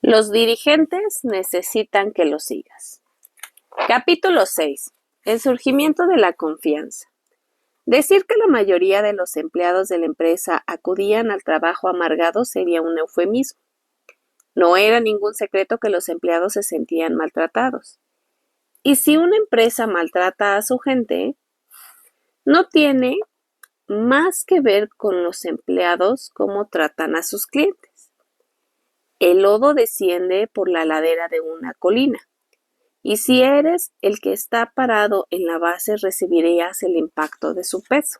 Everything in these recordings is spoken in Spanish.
Los dirigentes necesitan que los sigas. Capítulo 6. El surgimiento de la confianza. Decir que la mayoría de los empleados de la empresa acudían al trabajo amargados sería un eufemismo. No era ningún secreto que los empleados se sentían maltratados. Y si una empresa maltrata a su gente, no tiene más que ver con los empleados cómo tratan a sus clientes. El lodo desciende por la ladera de una colina, y si eres el que está parado en la base recibirías el impacto de su peso.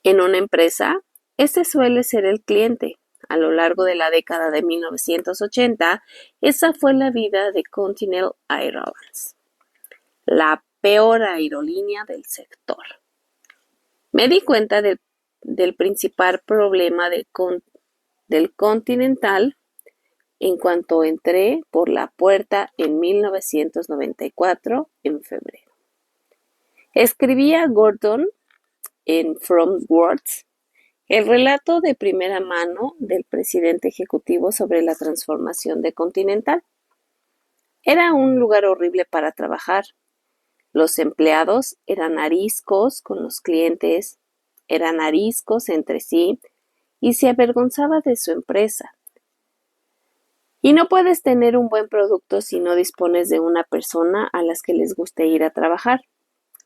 En una empresa, ese suele ser el cliente. A lo largo de la década de 1980, esa fue la vida de Continental Airlines, la peor aerolínea del sector. Me di cuenta del principal problema del Continental en cuanto entré por la puerta en 1994, en febrero. Escribía Gordon en From Words el relato de primera mano del presidente ejecutivo sobre la transformación de Continental. Era un lugar horrible para trabajar. Los empleados eran ariscos con los clientes, eran ariscos entre sí y se avergonzaba de su empresa. Y no puedes tener un buen producto si no dispones de una persona a las que les guste ir a trabajar.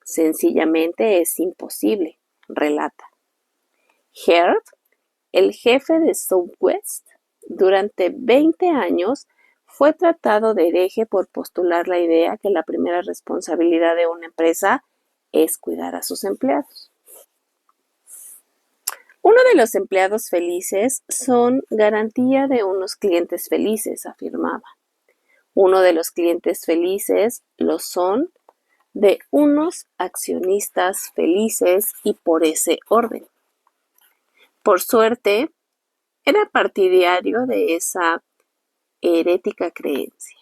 Sencillamente es imposible, relata. Heard, el jefe de Southwest, durante 20 años fue tratado de hereje por postular la idea que la primera responsabilidad de una empresa es cuidar a sus empleados. Uno de los empleados felices son garantía de unos clientes felices, afirmaba. Uno de los clientes felices lo son de unos accionistas felices y por ese orden. Por suerte, era partidario de esa herética creencia.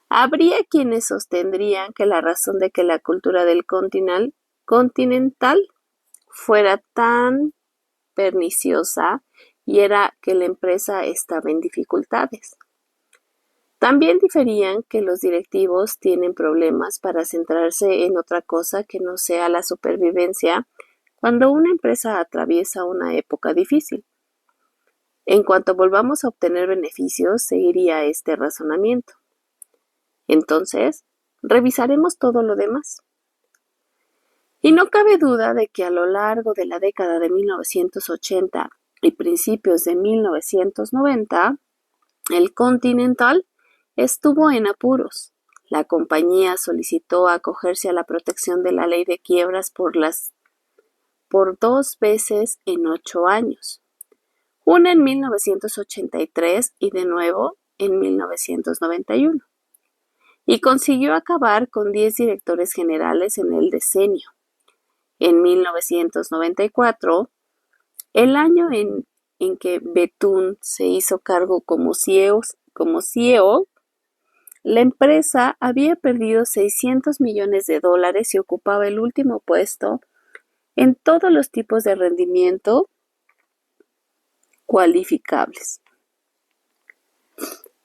Habría quienes sostendrían que la razón de que la cultura del Continental fuera tan perniciosa y era que la empresa estaba en dificultades. También diferían que los directivos tienen problemas para centrarse en otra cosa que no sea la supervivencia cuando una empresa atraviesa una época difícil. En cuanto volvamos a obtener beneficios, seguiría este razonamiento. Entonces, revisaremos todo lo demás. Y no cabe duda de que a lo largo de la década de 1980 y principios de 1990, el Continental estuvo en apuros. La compañía solicitó acogerse a la protección de la ley de quiebras por 2 veces en 8 años. Una en 1983 y de nuevo en 1991. Y consiguió acabar con 10 directores generales en el decenio. En 1994, el año en que Bethune se hizo cargo como CEO, la empresa había perdido $600 millones y ocupaba el último puesto en todos los tipos de rendimiento cualificables.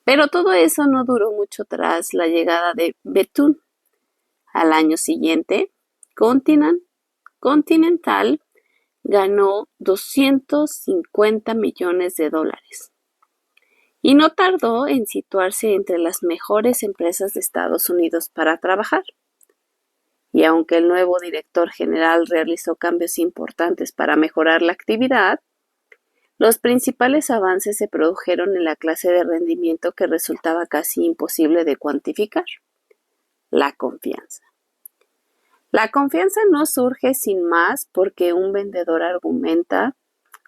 Pero todo eso no duró mucho tras la llegada de Bethune. Al año siguiente, Continental ganó $250 millones y no tardó en situarse entre las mejores empresas de Estados Unidos para trabajar. Y aunque el nuevo director general realizó cambios importantes para mejorar la actividad, los principales avances se produjeron en la clase de rendimiento que resultaba casi imposible de cuantificar: la confianza. La confianza no surge sin más porque un vendedor argumenta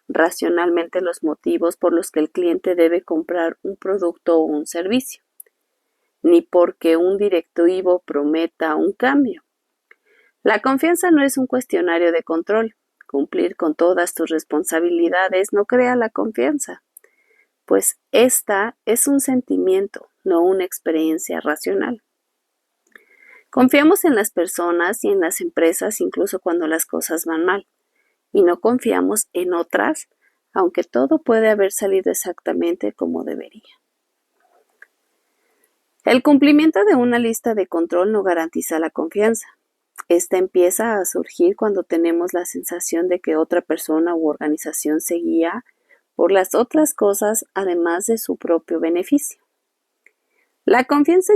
racionalmente los motivos por los que el cliente debe comprar un producto o un servicio, ni porque un directivo prometa un cambio. La confianza no es un cuestionario de control. Cumplir con todas tus responsabilidades no crea la confianza, pues esta es un sentimiento, no una experiencia racional. Confiamos en las personas y en las empresas incluso cuando las cosas van mal, y no confiamos en otras, aunque todo puede haber salido exactamente como debería. El cumplimiento de una lista de control no garantiza la confianza. Esta empieza a surgir cuando tenemos la sensación de que otra persona u organización se guía por las otras cosas además de su propio beneficio. La confianza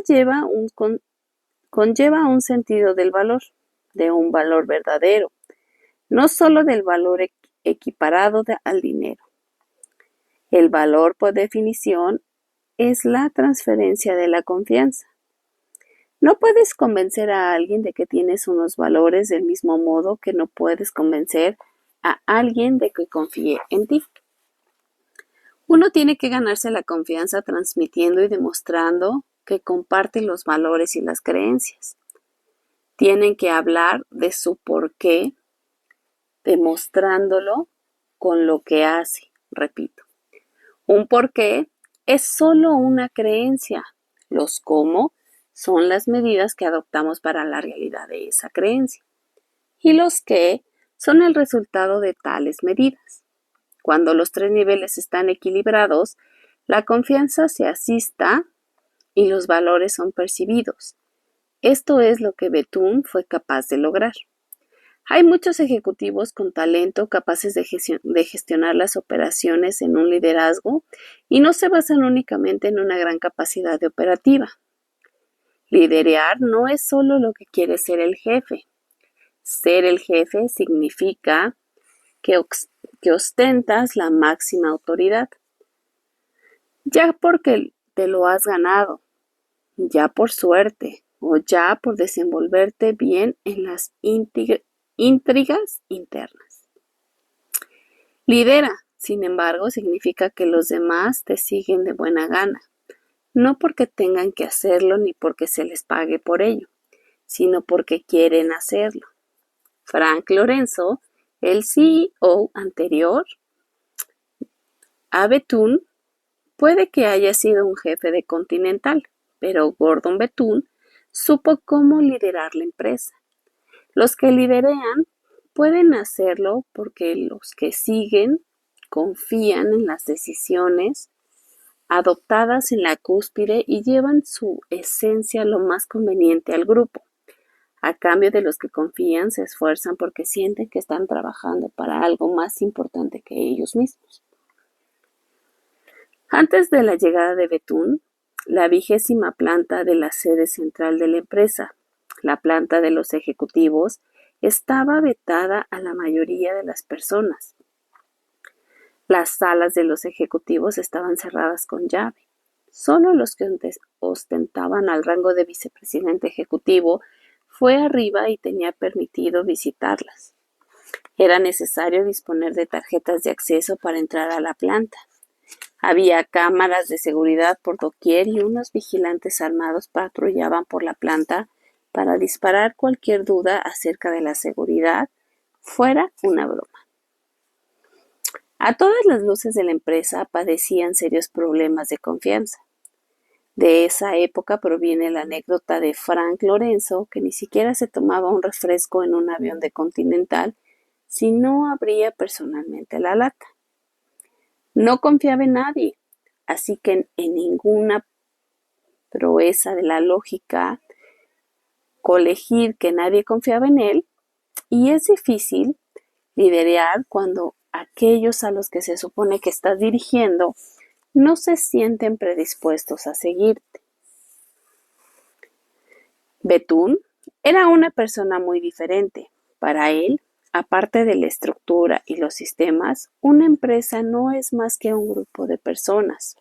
conlleva un sentido del valor, de un valor verdadero, no solo del valor equiparado al dinero. El valor, por definición, es la transferencia de la confianza. No puedes convencer a alguien de que tienes unos valores del mismo modo que no puedes convencer a alguien de que confíe en ti. Uno tiene que ganarse la confianza transmitiendo y demostrando que comparte los valores y las creencias. Tienen que hablar de su porqué, demostrándolo con lo que hace. Repito, un porqué es solo una creencia. Los cómo son las medidas que adoptamos para la realidad de esa creencia. Y los qué son el resultado de tales medidas. Cuando los tres niveles están equilibrados, la confianza se asista y los valores son percibidos. Esto es lo que Bethune fue capaz de lograr. Hay muchos ejecutivos con talento capaces de gestionar las operaciones en un liderazgo y no se basan únicamente en una gran capacidad de operativa. Liderar no es solo lo que quiere ser el jefe. Ser el jefe significa que ostentas la máxima autoridad, ya porque te lo has ganado, ya por suerte o ya por desenvolverte bien en las intrigas internas. Lidera, sin embargo, significa que los demás te siguen de buena gana, no porque tengan que hacerlo ni porque se les pague por ello, sino porque quieren hacerlo. Frank Lorenzo, el CEO anterior a Bethune, puede que haya sido un jefe de Continental, pero Gordon Bethune supo cómo liderar la empresa. Los que lideran pueden hacerlo porque los que siguen confían en las decisiones adoptadas en la cúspide y llevan su esencia lo más conveniente al grupo. A cambio de los que confían, se esfuerzan porque sienten que están trabajando para algo más importante que ellos mismos. Antes de la llegada de Bethune, la 20ª planta de la sede central de la empresa, la planta de los ejecutivos, estaba vetada a la mayoría de las personas. Las salas de los ejecutivos estaban cerradas con llave. Solo los que ostentaban al rango de vicepresidente ejecutivo fue arriba y tenía permitido visitarlas. Era necesario disponer de tarjetas de acceso para entrar a la planta. Había cámaras de seguridad por doquier y unos vigilantes armados patrullaban por la planta para disparar cualquier duda acerca de la seguridad, fuera una broma. A todas las luces de la empresa padecían serios problemas de confianza. De esa época proviene la anécdota de Frank Lorenzo, que ni siquiera se tomaba un refresco en un avión de Continental si no abría personalmente la lata. No confiaba en nadie, así que en ninguna proeza de la lógica colegir que nadie confiaba en él, y es difícil liderar cuando aquellos a los que se supone que estás dirigiendo no se sienten predispuestos a seguirte. Bethune era una persona muy diferente. Para él, aparte de la estructura y los sistemas, una empresa no es más que un grupo de personas.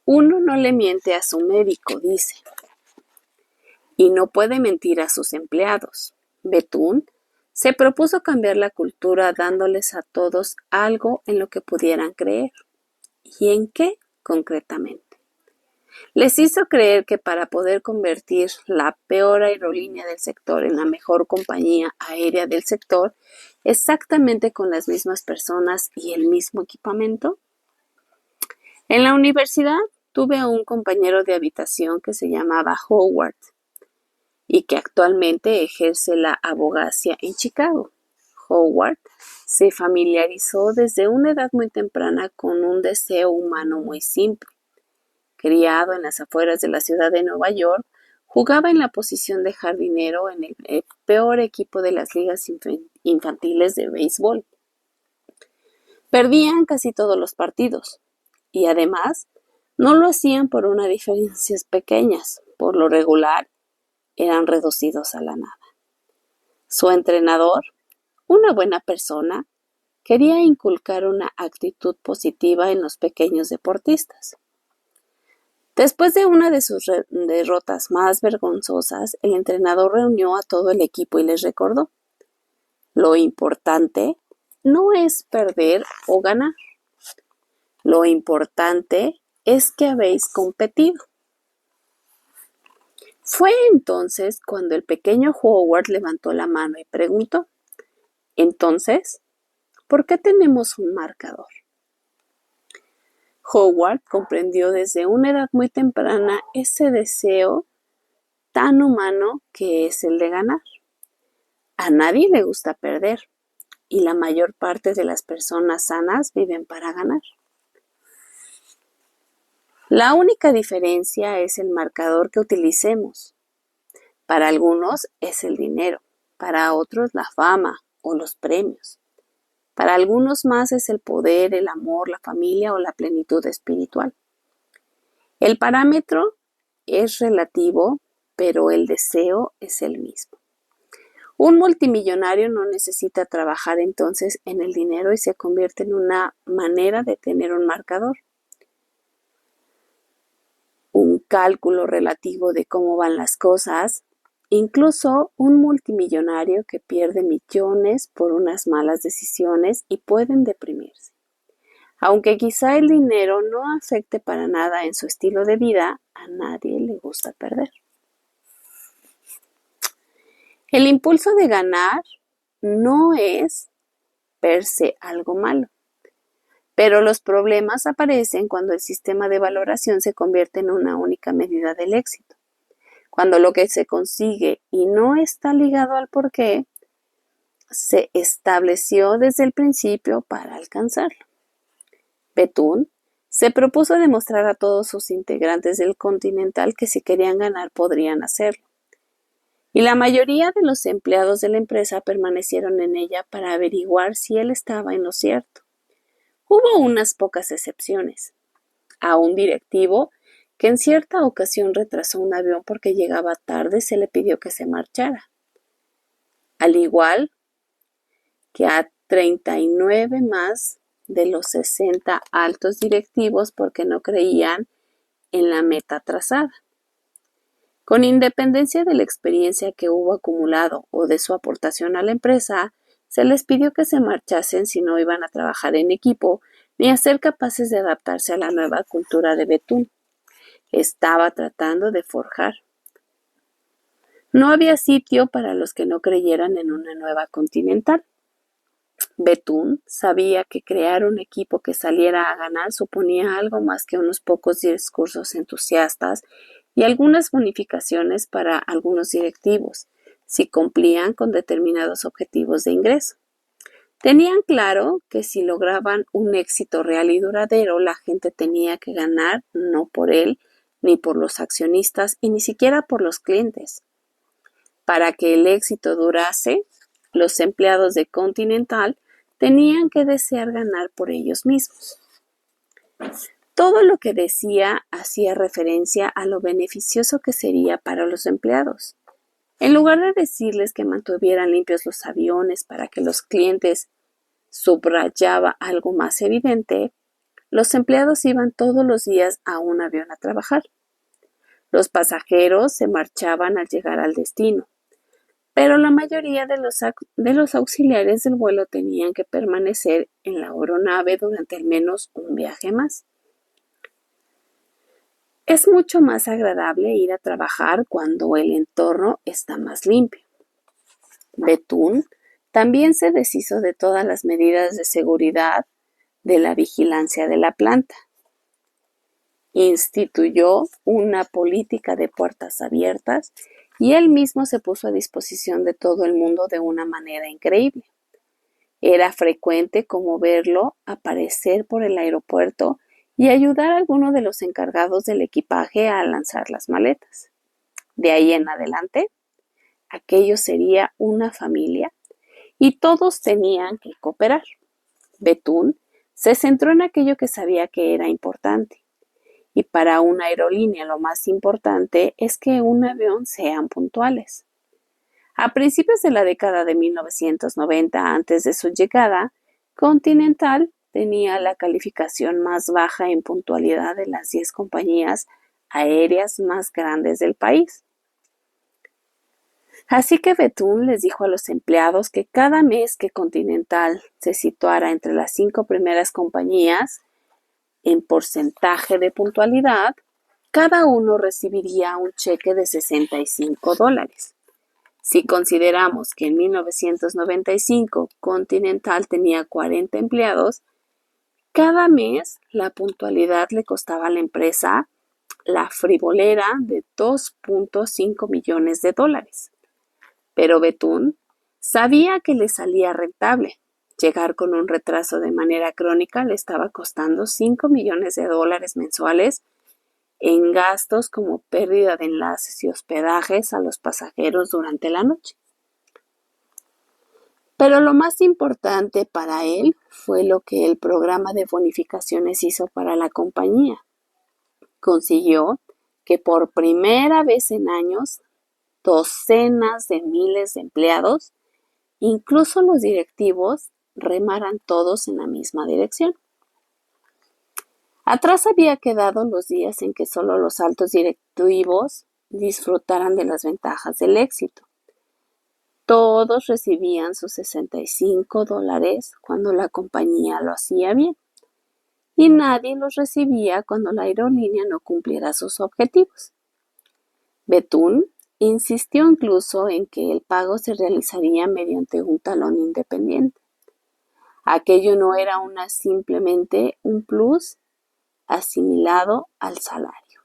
Uno no le miente a su médico, dice, y no puede mentir a sus empleados. Bethune se propuso cambiar la cultura dándoles a todos algo en lo que pudieran creer. ¿Y en qué concretamente? Les hizo creer que para poder convertir la peor aerolínea del sector en la mejor compañía aérea del sector, exactamente con las mismas personas y el mismo equipamiento. En la universidad tuve a un compañero de habitación que se llamaba Howard y que actualmente ejerce la abogacía en Chicago. Howard se familiarizó desde una edad muy temprana con un deseo humano muy simple. Criado en las afueras de la ciudad de Nueva York, jugaba en la posición de jardinero en el peor equipo de las ligas infantiles de béisbol. Perdían casi todos los partidos y además no lo hacían por unas diferencias pequeñas. Por lo regular, eran reducidos a la nada. Su entrenador, una buena persona, quería inculcar una actitud positiva en los pequeños deportistas. Después de una de sus derrotas más vergonzosas, el entrenador reunió a todo el equipo y les recordó: lo importante no es perder o ganar. Lo importante es que habéis competido. Fue entonces cuando el pequeño Howard levantó la mano y preguntó: entonces, ¿por qué tenemos un marcador? Howard comprendió desde una edad muy temprana ese deseo tan humano que es el de ganar. A nadie le gusta perder y la mayor parte de las personas sanas viven para ganar. La única diferencia es el marcador que utilicemos. Para algunos es el dinero, para otros la fama o los premios. Para algunos más es el poder, el amor, la familia o la plenitud espiritual. El parámetro es relativo, pero el deseo es el mismo. Un multimillonario no necesita trabajar entonces en el dinero y se convierte en una manera de tener un marcador. Un cálculo relativo de cómo van las cosas. Incluso un multimillonario que pierde millones por unas malas decisiones y pueden deprimirse. Aunque quizá el dinero no afecte para nada en su estilo de vida, a nadie le gusta perder. El impulso de ganar no es per se algo malo, pero los problemas aparecen cuando el sistema de valoración se convierte en una única medida del éxito. Cuando lo que se consigue y no está ligado al porqué se estableció desde el principio para alcanzarlo. Bethune se propuso demostrar a todos sus integrantes del Continental que si querían ganar podrían hacerlo. Y la mayoría de los empleados de la empresa permanecieron en ella para averiguar si él estaba en lo cierto. Hubo unas pocas excepciones. A un directivo que en cierta ocasión retrasó un avión porque llegaba tarde, se le pidió que se marchara. Al igual que a 39 más de los 60 altos directivos porque no creían en la meta trazada. Con independencia de la experiencia que hubo acumulado o de su aportación a la empresa, se les pidió que se marchasen si no iban a trabajar en equipo ni a ser capaces de adaptarse a la nueva cultura de Bethune. Estaba tratando de forjar. No había sitio para los que no creyeran en una nueva Continental. Bethune sabía que crear un equipo que saliera a ganar suponía algo más que unos pocos discursos entusiastas y algunas bonificaciones para algunos directivos, si cumplían con determinados objetivos de ingreso. Tenían claro que si lograban un éxito real y duradero, la gente tenía que ganar no por él, ni por los accionistas y ni siquiera por los clientes. Para que el éxito durase, los empleados de Continental tenían que desear ganar por ellos mismos. Todo lo que decía hacía referencia a lo beneficioso que sería para los empleados. En lugar de decirles que mantuvieran limpios los aviones para que los clientes subrayaba algo más evidente, los empleados iban todos los días a un avión a trabajar. Los pasajeros se marchaban al llegar al destino, pero la mayoría de los auxiliares del vuelo tenían que permanecer en la aeronave durante al menos un viaje más. Es mucho más agradable ir a trabajar cuando el entorno está más limpio. Bethune también se deshizo de todas las medidas de seguridad de la vigilancia de la planta. Instituyó una política de puertas abiertas y él mismo se puso a disposición de todo el mundo de una manera increíble. Era frecuente como verlo aparecer por el aeropuerto y ayudar a alguno de los encargados del equipaje a lanzar las maletas. De ahí en adelante, aquello sería una familia y todos tenían que cooperar. Betún se centró en aquello que sabía que era importante. Y para una aerolínea lo más importante es que un avión sean puntuales. A principios de la década de 1990, antes de su llegada, Continental tenía la calificación más baja en puntualidad de las 10 compañías aéreas más grandes del país. Así que Betún les dijo a los empleados que cada mes que Continental se situara entre las 5 primeras compañías en porcentaje de puntualidad, cada uno recibiría un cheque de $65. Si consideramos que en 1995 Continental tenía 40 empleados, cada mes la puntualidad le costaba a la empresa la frivolera de $2.5 millones. Pero Betún sabía que le salía rentable. Llegar con un retraso de manera crónica le estaba costando $5 millones mensuales en gastos como pérdida de enlaces y hospedajes a los pasajeros durante la noche. Pero lo más importante para él fue lo que el programa de bonificaciones hizo para la compañía. Consiguió que por primera vez en años, docenas de miles de empleados, incluso los directivos, remaran todos en la misma dirección. Atrás había quedado los días en que solo los altos directivos disfrutaran de las ventajas del éxito. Todos recibían sus $65 cuando la compañía lo hacía bien, y nadie los recibía cuando la aerolínea no cumpliera sus objetivos. Betún insistió incluso en que el pago se realizaría mediante un talón independiente. Aquello no era simplemente un plus asimilado al salario.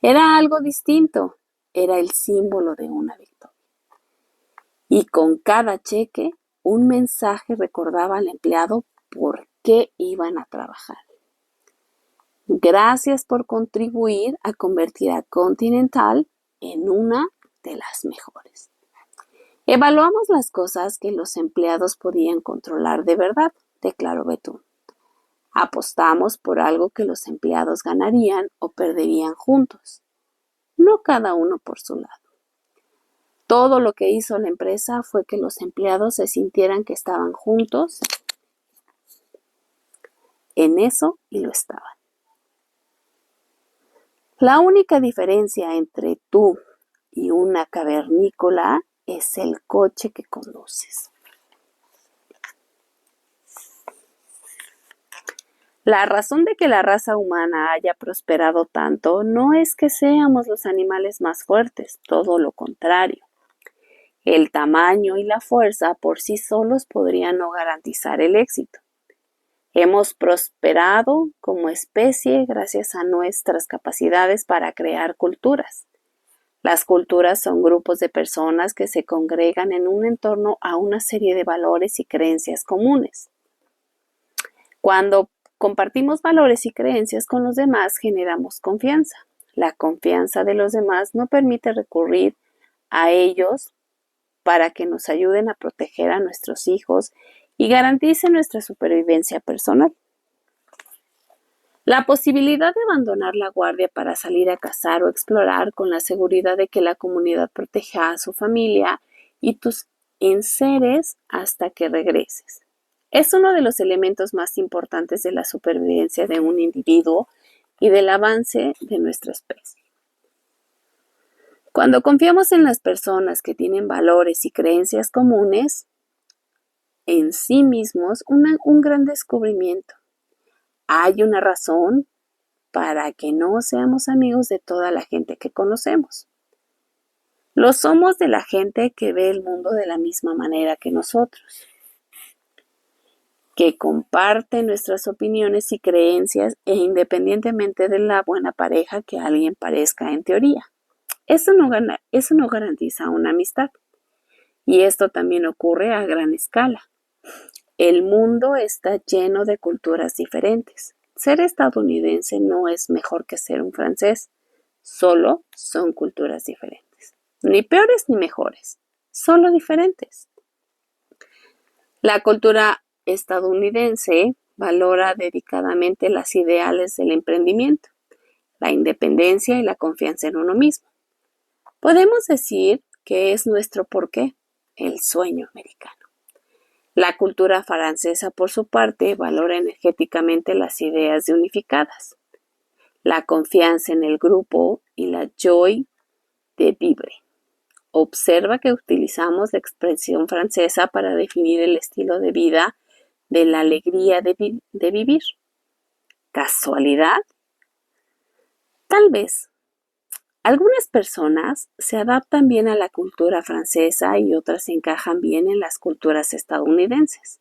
Era algo distinto, era el símbolo de una victoria. Y con cada cheque, un mensaje recordaba al empleado por qué iban a trabajar. Gracias por contribuir a convertir a Continental en una de las mejores. Evaluamos las cosas que los empleados podían controlar de verdad, declaró Betún. Apostamos por algo que los empleados ganarían o perderían juntos, no cada uno por su lado. Todo lo que hizo la empresa fue que los empleados se sintieran que estaban juntos en eso y lo estaban. La única diferencia entre tú y una cavernícola es el coche que conduces. La razón de que la raza humana haya prosperado tanto no es que seamos los animales más fuertes, todo lo contrario. El tamaño y la fuerza por sí solos podrían no garantizar el éxito. Hemos prosperado como especie gracias a nuestras capacidades para crear culturas. Las culturas son grupos de personas que se congregan en torno a una serie de valores y creencias comunes. Cuando compartimos valores y creencias con los demás, generamos confianza. La confianza de los demás nos permite recurrir a ellos para que nos ayuden a proteger a nuestros hijos y garanticen nuestra supervivencia personal. La posibilidad de abandonar la guardia para salir a cazar o explorar con la seguridad de que la comunidad proteja a su familia y tus enseres hasta que regreses. Es uno de los elementos más importantes de la supervivencia de un individuo y del avance de nuestra especie. Cuando confiamos en las personas que tienen valores y creencias comunes en sí mismos, un gran descubrimiento. Hay una razón para que no seamos amigos de toda la gente que conocemos. Lo somos de la gente que ve el mundo de la misma manera que nosotros, que comparte nuestras opiniones y creencias independientemente de la buena pareja que alguien parezca en teoría. Eso no garantiza una amistad. Y esto también ocurre a gran escala. El mundo está lleno de culturas diferentes. Ser estadounidense no es mejor que ser un francés, solo son culturas diferentes. Ni peores ni mejores, solo diferentes. La cultura estadounidense valora dedicadamente las ideales del emprendimiento, la independencia y la confianza en uno mismo. Podemos decir que es nuestro porqué, el sueño americano. La cultura francesa, por su parte, valora energéticamente las ideas de unificadas, la confianza en el grupo y la joie de vivre. Observa que utilizamos la expresión francesa para definir el estilo de vida de la alegría de vivir. ¿Casualidad? Tal vez. Algunas personas se adaptan bien a la cultura francesa y otras encajan bien en las culturas estadounidenses.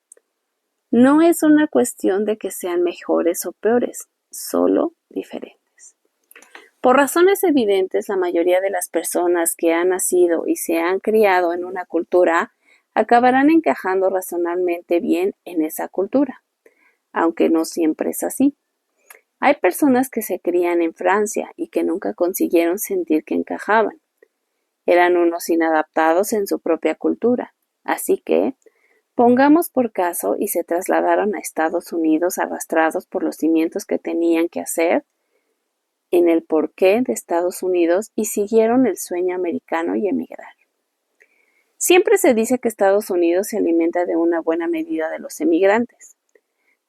No es una cuestión de que sean mejores o peores, solo diferentes. Por razones evidentes, la mayoría de las personas que han nacido y se han criado en una cultura acabarán encajando razonablemente bien en esa cultura, aunque no siempre es así. Hay personas que se crían en Francia y que nunca consiguieron sentir que encajaban. Eran unos inadaptados en su propia cultura, así que pongamos por caso y se trasladaron a Estados Unidos arrastrados por los cimientos que tenían que hacer en el porqué de Estados Unidos y siguieron el sueño americano y emigraron. Siempre se dice que Estados Unidos se alimenta de una buena medida de los emigrantes,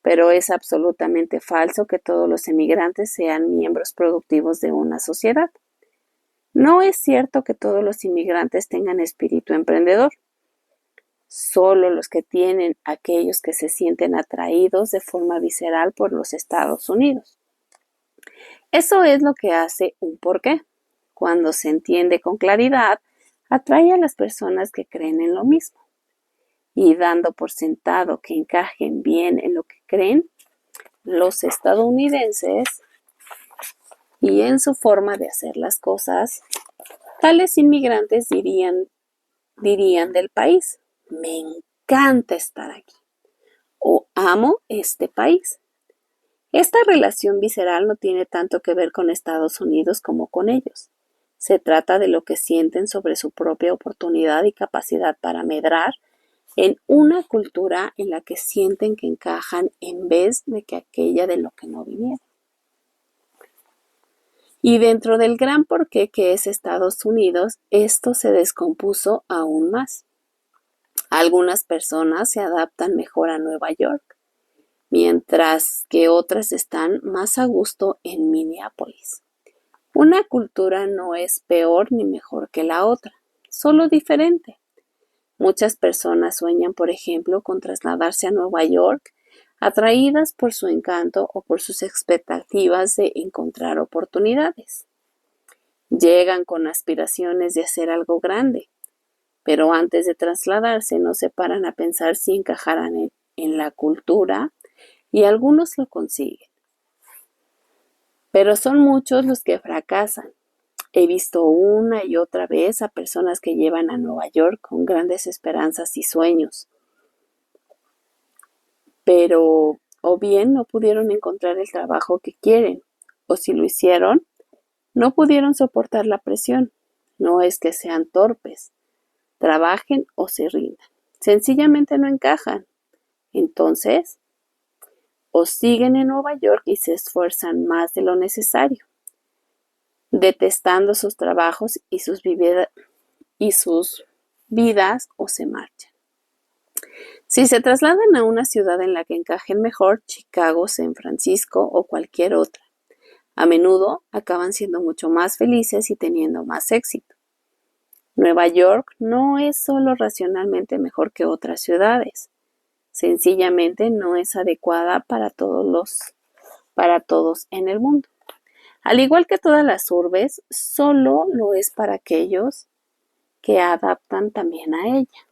pero es absolutamente falso que todos los emigrantes sean miembros productivos de una sociedad. No es cierto que todos los inmigrantes tengan espíritu emprendedor. Solo los que tienen aquellos que se sienten atraídos de forma visceral por los Estados Unidos. Eso es lo que hace un porqué. Cuando se entiende con claridad, atrae a las personas que creen en lo mismo. Y dando por sentado que encajen bien en lo que creen, los estadounidenses y en su forma de hacer las cosas, tales inmigrantes dirían del país: me encanta estar aquí o amo este país. Esta relación visceral no tiene tanto que ver con Estados Unidos como con ellos. Se trata de lo que sienten sobre su propia oportunidad y capacidad para medrar en una cultura en la que sienten que encajan en vez de que aquella de lo que no vinieron. Y dentro del gran porqué que es Estados Unidos, esto se descompuso aún más. Algunas personas se adaptan mejor a Nueva York, mientras que otras están más a gusto en Minneapolis. Una cultura no es peor ni mejor que la otra, solo diferente. Muchas personas sueñan, por ejemplo, con trasladarse a Nueva York, atraídas por su encanto o por sus expectativas de encontrar oportunidades. Llegan con aspiraciones de hacer algo grande, pero antes de trasladarse no se paran a pensar si encajarán en la cultura, y algunos lo consiguen. Pero son muchos los que fracasan. He visto una y otra vez a personas que llevan a Nueva York con grandes esperanzas y sueños, pero o bien no pudieron encontrar el trabajo que quieren, o si lo hicieron, no pudieron soportar la presión. No es que sean torpes, trabajen o se rindan. Sencillamente no encajan. Entonces, o siguen en Nueva York y se esfuerzan más de lo necesario, detestando sus trabajos y sus vidas, o se marchan. Si se trasladan a una ciudad en la que encajen mejor, Chicago, San Francisco o cualquier otra, a menudo acaban siendo mucho más felices y teniendo más éxito. Nueva York no es solo racionalmente mejor que otras ciudades, sencillamente no es adecuada para todos en el mundo. Al igual que todas las urbes, solo lo es para aquellos que adaptan también a ella.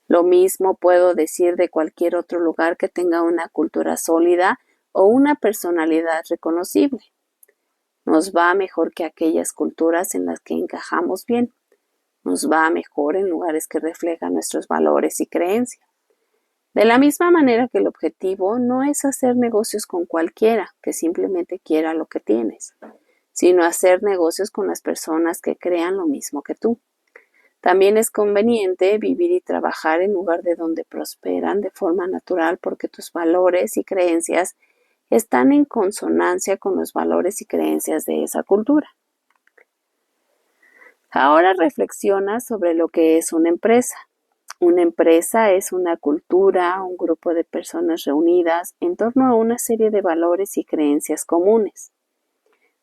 Lo mismo puedo decir de cualquier otro lugar que tenga una cultura sólida o una personalidad reconocible. Nos va mejor que aquellas culturas en las que encajamos bien. Nos va mejor en lugares que reflejan nuestros valores y creencias. De la misma manera que el objetivo no es hacer negocios con cualquiera que simplemente quiera lo que tienes, sino hacer negocios con las personas que crean lo mismo que tú. También es conveniente vivir y trabajar en lugar de donde prosperan de forma natural porque tus valores y creencias están en consonancia con los valores y creencias de esa cultura. Ahora reflexiona sobre lo que es una empresa. Una empresa es una cultura, un grupo de personas reunidas en torno a una serie de valores y creencias comunes.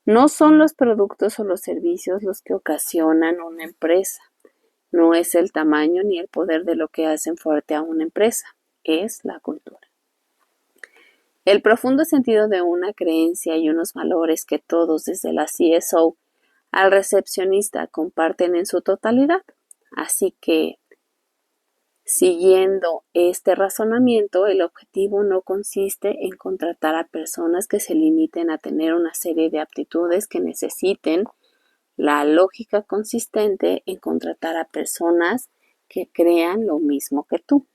No son los productos o los servicios los que ocasionan una empresa. No es el tamaño ni el poder de lo que hacen fuerte a una empresa, es la cultura. El profundo sentido de una creencia y unos valores que todos, desde la CSO al recepcionista, comparten en su totalidad. Así que, siguiendo este razonamiento, el objetivo no consiste en contratar a personas que se limiten a tener una serie de aptitudes que necesiten. La lógica consistente en contratar a personas que crean lo mismo que tú.